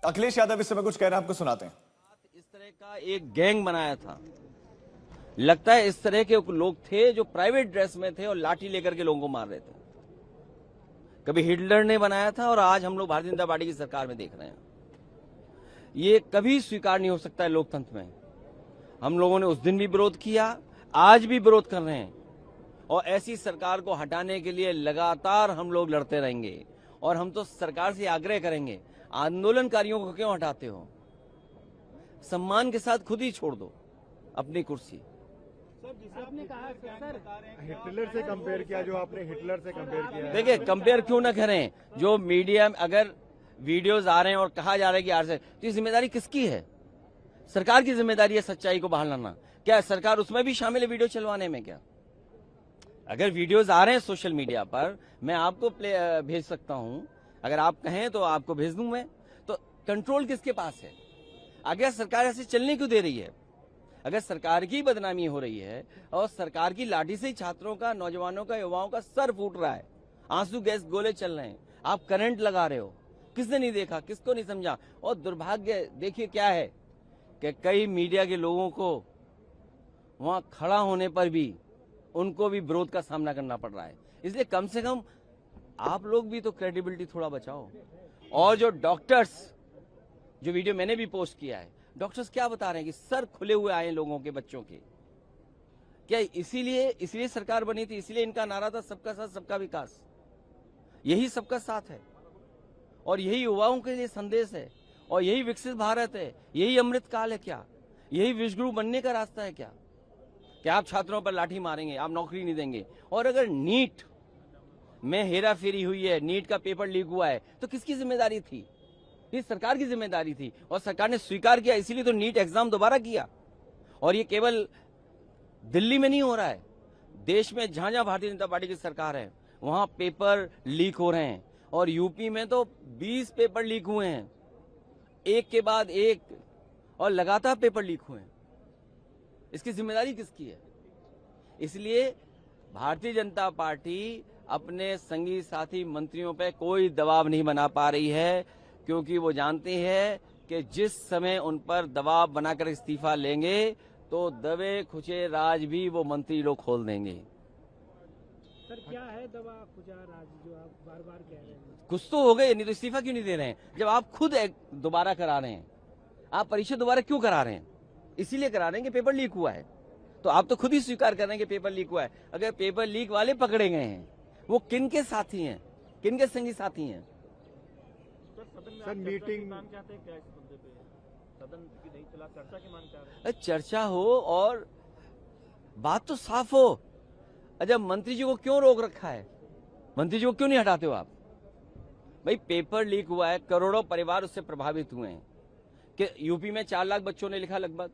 अखिलेश यादव इस समय कुछ कह रहे हैं, आपको सुनाते हैं। इस तरह का एक गैंग बनाया था, लगता है इस तरह के लोग थे जो प्राइवेट ड्रेस में थे और लाठी लेकर के लोगों को मार रहे थे। कभी हिटलर ने बनाया था और आज हम लोग भारतीय जनता पार्टी की सरकार में देख रहे हैं। ये कभी स्वीकार नहीं हो सकता है लोकतंत्र में। हम लोगों ने उस दिन भी विरोध किया, आज भी विरोध कर रहे हैं और ऐसी सरकार को हटाने के लिए लगातार हम लोग लड़ते रहेंगे। और हम तो सरकार से आग्रह करेंगे, आंदोलनकारियों को क्यों हटाते हो? सम्मान के साथ खुद ही छोड़ दो अपनी कुर्सी। आपने कहा सर हिटलर से कंपेयर किया, जो आपने हिटलर से कंपेयर किया। देखिए, कंपेयर क्यों ना करें? जो मीडिया में अगर वीडियोस आ रहे हैं और कहा जा रहा है कि आरएसएस, तो ये जिम्मेदारी किसकी है? सरकार की जिम्मेदारी है सच्चाई को बाहर लाना। क्या सरकार उसमें भी शामिल है वीडियो चलवाने में? क्या अगर वीडियोस आ रहे हैं सोशल मीडिया पर, मैं आपको भेज सकता हूं, अगर आप कहें तो आपको भेज दूं मैं। तो कंट्रोल किसके पास है? अगर सरकार ऐसे चलने क्यों दे रही है? अगर सरकार की बदनामी हो रही है और सरकार की लाठी से ही छात्रों का, नौजवानों का, युवाओं का सर फूट रहा है, आंसू गैस गोले चल रहे हैं, आप करंट लगा रहे हो, किसने नहीं देखा, किसको नहीं समझा? और दुर्भाग्य देखिए क्या है कि कई मीडिया के लोगों को वहां खड़ा होने पर भी उनको भी विरोध का सामना करना पड़ रहा है। इसलिए कम से कम आप लोग भी तो क्रेडिबिलिटी थोड़ा बचाओ। और जो डॉक्टर्स, जो वीडियो मैंने भी पोस्ट किया है, डॉक्टर्स क्या बता रहे हैं कि सर खुले हुए आए लोगों के, बच्चों के। क्या इसीलिए सरकार बनी थी? इसीलिए इनका नारा था सबका साथ सबका विकास। यही सबका साथ है और यही युवाओं के लिए संदेश है और यही विकसित भारत है, यही अमृत काल है। क्या यही विश्वगुरु बनने का रास्ता है? क्या आप छात्रों पर लाठी मारेंगे, आप नौकरी नहीं देंगे? और अगर नीट में हेरा फेरी हुई है, नीट का पेपर लीक हुआ है, तो किसकी जिम्मेदारी थी? ये सरकार की जिम्मेदारी थी और सरकार ने स्वीकार किया, इसीलिए तो नीट एग्जाम दोबारा किया। और ये केवल दिल्ली में नहीं हो रहा है, देश में जहां जहां भारतीय जनता पार्टी की सरकार है वहां पेपर लीक हो रहे हैं। और यूपी में तो 20 पेपर लीक हुए हैं, एक के बाद एक, और लगातार पेपर लीक हुए हैं। इसकी जिम्मेदारी किसकी है? इसलिए भारतीय जनता पार्टी अपने संगी साथी मंत्रियों पर कोई दबाव नहीं बना पा रही है, क्योंकि वो जानती है कि जिस समय उन पर दबाव बनाकर इस्तीफा लेंगे तो दबे खुचे राज भी वो मंत्री लोग खोल देंगे। सर क्या है दबा खुचा राज जो आप बार बार कह रहे हैं? कुछ तो हो गए, नहीं तो इस्तीफा क्यों नहीं दे रहे हैं? जब आप खुद दोबारा करा रहे हैं, आप परीक्षा दोबारा क्यों करा रहे हैं? इसीलिए करा रहे हैं कि पेपर लीक हुआ है। तो आप तो खुद ही स्वीकार कर रहे हैं कि पेपर लीक हुआ है। अगर पेपर लीक वाले पकड़े गए हैं, वो किन के साथी हैं, किन के संगी साथी हैं? सर मीटिंग सदन की नहीं चला, चर्चा की मांग कर रहे हैं। चर्चा हो और बात तो साफ हो। अच्छा, मंत्री जी को क्यों रोक रखा है? मंत्री जी को क्यों नहीं हटाते हो आप? भाई पेपर लीक हुआ है, करोड़ों परिवार उससे प्रभावित हुए हैं। कि यूपी में 4 लाख बच्चों ने लिखा, लगभग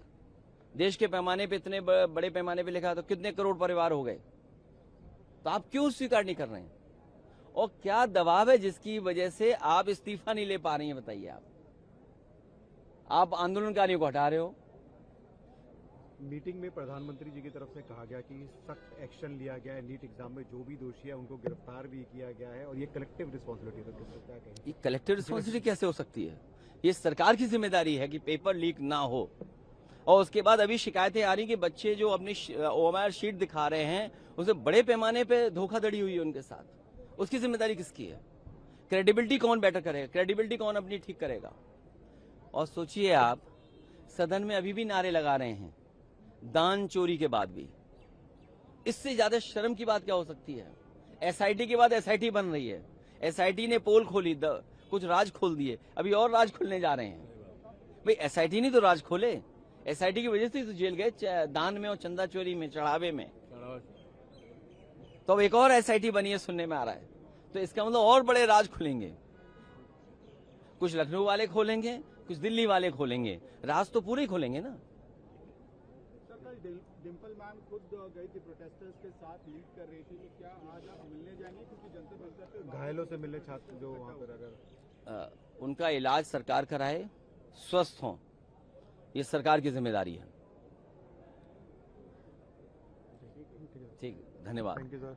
देश के पैमाने पे, इतने बड़े पैमाने पे लिखा, तो कितने करोड़ परिवार हो गए? तो आप क्यों स्वीकार नहीं कर रहे हैं? और क्या दबाव है जिसकी वजह से आप इस्तीफा नहीं ले पा रही हैं? बताइए। आप आंदोलनकारियों को हटा रहे हो। मीटिंग में प्रधानमंत्री जी की तरफ से कहा गया कि सख्त एक्शन लिया गया है, नीट एग्जाम में जो भी दोषी है उनको गिरफ्तार भी किया गया है और ये कलेक्टिव रिस्पॉन्सिबिलिटी है। तो क्या कहेंगे? ये कलेक्टिव रिस्पॉन्सिबिलिटी कैसे हो सकती है? ये सरकार की जिम्मेदारी है कि पेपर लीक ना हो। और उसके बाद अभी शिकायतें आ रही कि बच्चे जो अपनी ओएमआर शीट दिखा रहे हैं, उसे बड़े पैमाने पे धोखाधड़ी हुई है उनके साथ। उसकी जिम्मेदारी किसकी है? क्रेडिबिलिटी कौन बेटर करेगा? क्रेडिबिलिटी कौन अपनी ठीक करेगा? और सोचिए आप, सदन में अभी भी नारे लगा रहे हैं, दान चोरी के बाद भी। इससे ज्यादा शर्म की बात क्या हो सकती है? एसआईटी के बाद एसआईटी बन रही है, एसआईटी ने पोल खोली, कुछ राज खोल दिए, अभी और राज खोलने जा रहे हैं। भाई एसआईटी नहीं तो राज खोले। एसआईटी की वजह से तो जेल गए, दान में और चंदा चोरी में, चढ़ावे में। तो अब एक और एसआईटी बनी है, सुनने में आ रहा है। तो इसका मतलब और बड़े राज खुलेंगे। कुछ लखनऊ वाले खोलेंगे, कुछ दिल्ली वाले खोलेंगे, राज तो पूरे ही खोलेंगे ना। डिम्पल मैम खुद गई थी प्रोटेस्टर्स के साथ, लीड कर रही थी, तो क्या आज आप मिलने जाएंगे? क्योंकि जंतर मंतर पे घायलों से मिले छात्र जो वहाँ पर, अगर उनका इलाज सरकार कराए, स्वस्थ हों, ये सरकार की जिम्मेदारी है। ठीक, धन्यवाद। Thank you sir.